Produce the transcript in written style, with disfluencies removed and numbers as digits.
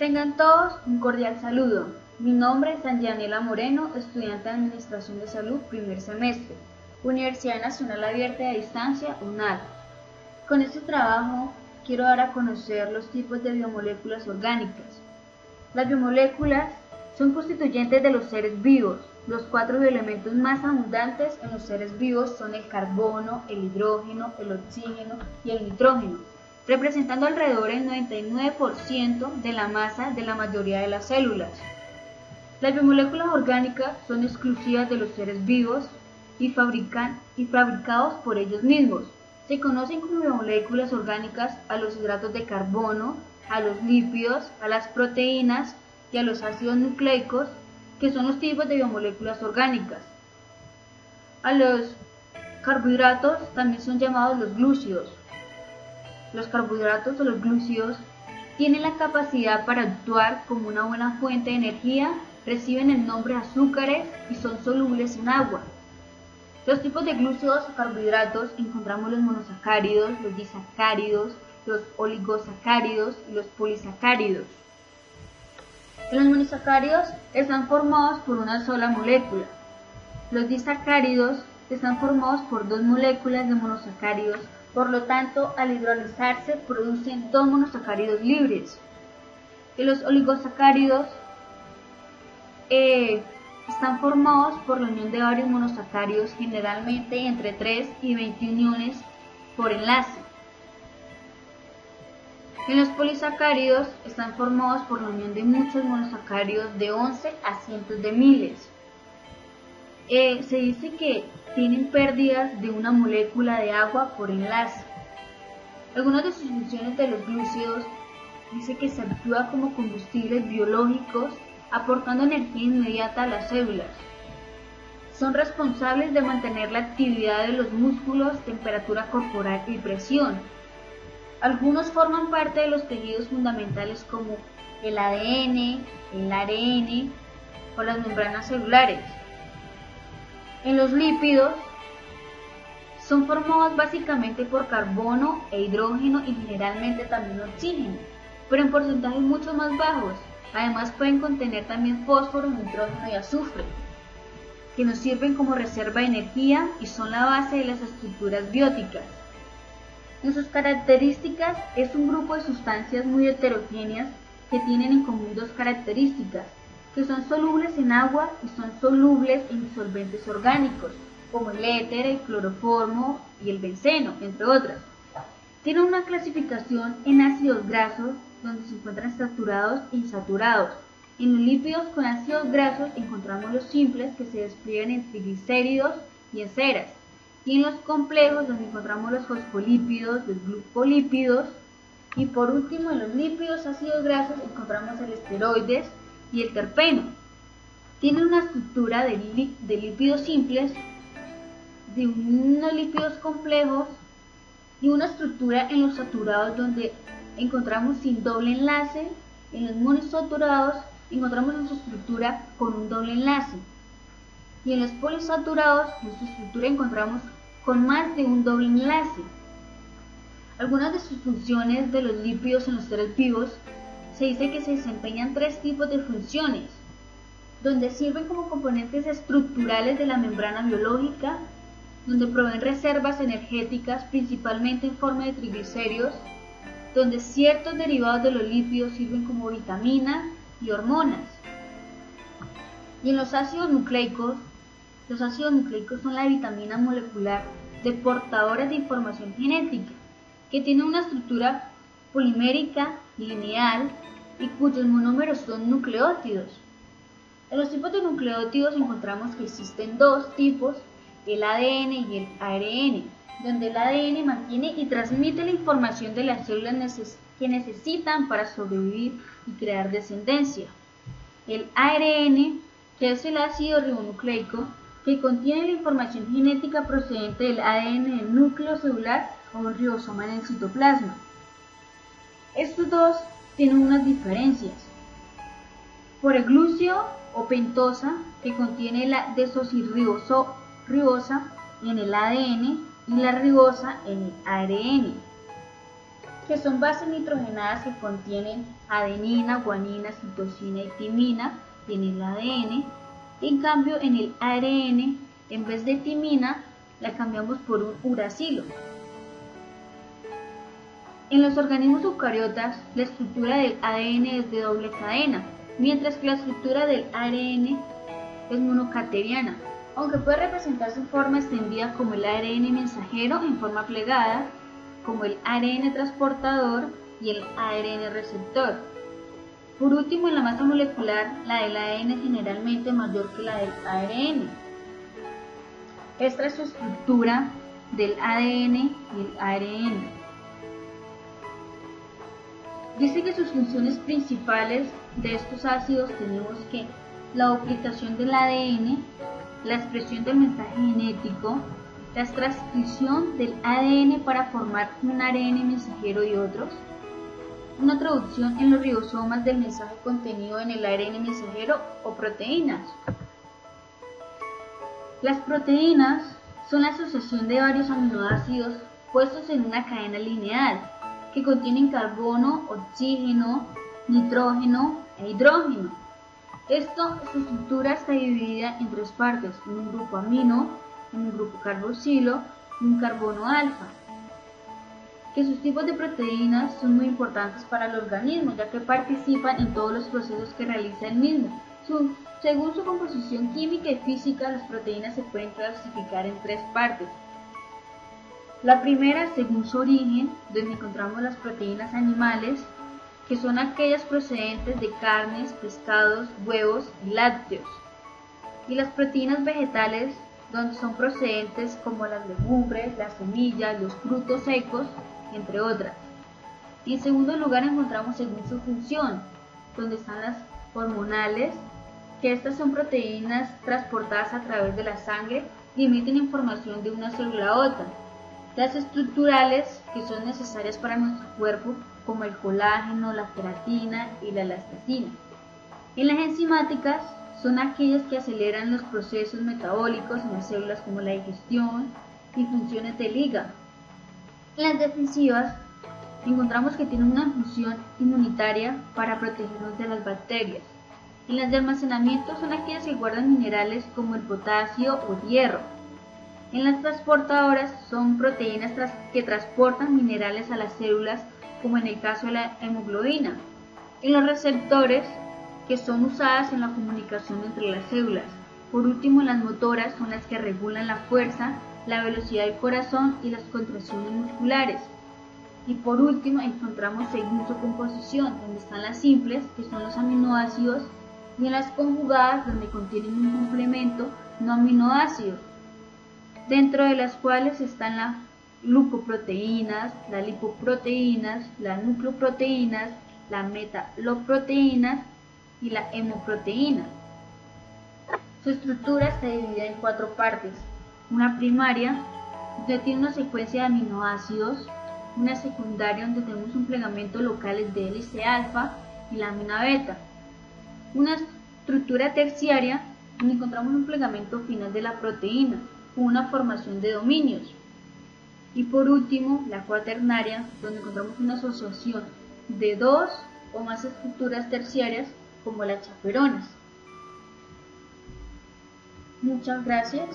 Tengan todos un cordial saludo. Mi nombre es Angianela Moreno, estudiante de Administración de Salud, primer semestre, Universidad Nacional Abierta de Distancia, UNAD. Con este trabajo quiero dar a conocer los tipos de biomoléculas orgánicas. Las biomoléculas son constituyentes de los seres vivos. Los 4 bioelementos más abundantes en los seres vivos son el carbono, el hidrógeno, el oxígeno y el nitrógeno, representando alrededor del 99% de la masa de la mayoría de las células. Las biomoléculas orgánicas son exclusivas de los seres vivos y fabricados por ellos mismos. Se conocen como biomoléculas orgánicas a los hidratos de carbono, a los lípidos, a las proteínas y a los ácidos nucleicos, que son los tipos de biomoléculas orgánicas. A los carbohidratos también son llamados los glúcidos. Los carbohidratos o los glúcidos tienen la capacidad para actuar como una buena fuente de energía, reciben el nombre de azúcares y son solubles en agua. Los tipos de glúcidos o carbohidratos encontramos los monosacáridos, los disacáridos, los oligosacáridos y los polisacáridos. Los monosacáridos están formados por una sola molécula. Los disacáridos están formados por 2 moléculas de monosacáridos, por lo tanto, al hidrolizarse producen 2 monosacáridos libres. Y los oligosacáridos están formados por la unión de varios monosacáridos, generalmente entre 3 y 20 uniones por enlace. En los polisacáridos están formados por la unión de muchos monosacáridos de 11 a cientos de miles. Se dice que tienen pérdidas de una molécula de agua por enlace. Algunas de sus funciones de los glúcidos dice que se actúa como combustibles biológicos, aportando energía inmediata a las células. Son responsables de mantener la actividad de los músculos, temperatura corporal y presión. Algunos forman parte de los tejidos fundamentales como el ADN, el ARN o las membranas celulares. En los lípidos son formados básicamente por carbono e hidrógeno y generalmente también oxígeno, pero en porcentajes mucho más bajos. Además pueden contener también fósforo, nitrógeno y azufre, que nos sirven como reserva de energía y son la base de las estructuras bióticas. En sus características es un grupo de sustancias muy heterogéneas que tienen en común 2 características, que son solubles en agua y son solubles en disolventes orgánicos, como el éter, el cloroformo y el benceno, entre otras. Tienen una clasificación en ácidos grasos, donde se encuentran saturados e insaturados. En los lípidos con ácidos grasos encontramos los simples, que se despliegan en triglicéridos y en ceras. Y en los complejos, donde encontramos los fosfolípidos, los glucolípidos. Y por último, en los lípidos ácidos grasos encontramos el esteroides y el terpeno. Tienen una estructura de lípidos simples, de unos lípidos complejos y una estructura en los saturados donde encontramos sin doble enlace. En los monosaturados encontramos en su estructura con un doble enlace y en los polisaturados en su estructura encontramos con más de un doble enlace. Algunas de sus funciones de los lípidos en los seres vivos se dice que se desempeñan 3 tipos de funciones, donde sirven como componentes estructurales de la membrana biológica, donde proveen reservas energéticas principalmente en forma de triglicéridos, donde ciertos derivados de los lípidos sirven como vitamina y hormonas. Y en los ácidos nucleicos son la vitamina molecular de portadores de información genética, que tiene una estructura polimérica lineal y cuyos monómeros son nucleótidos. En los tipos de nucleótidos encontramos que existen 2 tipos, el ADN y el ARN, donde el ADN mantiene y transmite la información de las células que necesitan para sobrevivir y crear descendencia. El ARN, que es el ácido ribonucleico, que contiene la información genética procedente del ADN del núcleo celular o un ribosoma en el citoplasma. Estos 2 tienen unas diferencias. Por el glúcido o pentosa, que contiene la desoxirribosa en el ADN y la ribosa en el ARN. que son bases nitrogenadas que contienen adenina, guanina, citosina y timina en el ADN. En cambio, en el ARN, en vez de timina, la cambiamos por un uracilo. En los organismos eucariotas, la estructura del ADN es de doble cadena, mientras que la estructura del ARN es monocateriana, aunque puede representarse en forma extendida como el ARN mensajero en forma plegada, como el ARN transportador y el ARN receptor. Por último, en la masa molecular, la del ADN es generalmente mayor que la del ARN. Esta es su estructura del ADN y el ARN. Dice que sus funciones principales de estos ácidos tenemos que la duplicación del ADN, la expresión del mensaje genético, la transcripción del ADN para formar un ARN mensajero y otros, una traducción en los ribosomas del mensaje contenido en el ARN mensajero o proteínas. Las proteínas son la asociación de varios aminoácidos puestos en una cadena lineal que contienen carbono, oxígeno, nitrógeno e hidrógeno. Su estructura está dividida en tres partes, en un grupo amino, en un grupo carboxilo y un carbono alfa. Que sus tipos de proteínas son muy importantes para el organismo, ya que participan en todos los procesos que realiza el mismo. Según su composición química y física, las proteínas se pueden clasificar en tres partes. La primera, según su origen, donde encontramos las proteínas animales, que son aquellas procedentes de carnes, pescados, huevos y lácteos. Y las proteínas vegetales, donde son procedentes como las legumbres, las semillas, los frutos secos, entre otras. Y en segundo lugar encontramos según su función, donde están las hormonales, que estas son proteínas transportadas a través de la sangre y emiten información de una célula a otra. Las estructurales, que son necesarias para nuestro cuerpo, como el colágeno, la queratina y la elasticina. Y las enzimáticas son aquellas que aceleran los procesos metabólicos en las células como la digestión y funciones del hígado. Las defensivas encontramos que tienen una función inmunitaria para protegernos de las bacterias. Y las de almacenamiento son aquellas que guardan minerales como el potasio o el hierro. En las transportadoras son proteínas que transportan minerales a las células, como en el caso de la hemoglobina. En los receptores, que son usadas en la comunicación entre las células. Por último, las motoras son las que regulan la fuerza, la velocidad del corazón y las contracciones musculares. Y por último, encontramos según su composición, donde están las simples, que son los aminoácidos, y en las conjugadas, donde contienen un complemento no aminoácido, dentro de las cuales están las glucoproteínas, las lipoproteínas, las nucleoproteínas, las metaloproteínas y la hemoproteína. Su estructura está dividida en cuatro partes: una primaria, donde tiene una secuencia de aminoácidos; una secundaria, donde tenemos un plegamento locales de hélice alfa y lámina beta; una estructura terciaria, donde encontramos un plegamento final de la proteína con una formación de dominios; y por último, la cuaternaria, donde encontramos una asociación de dos o más estructuras terciarias como las chaperonas. Muchas gracias.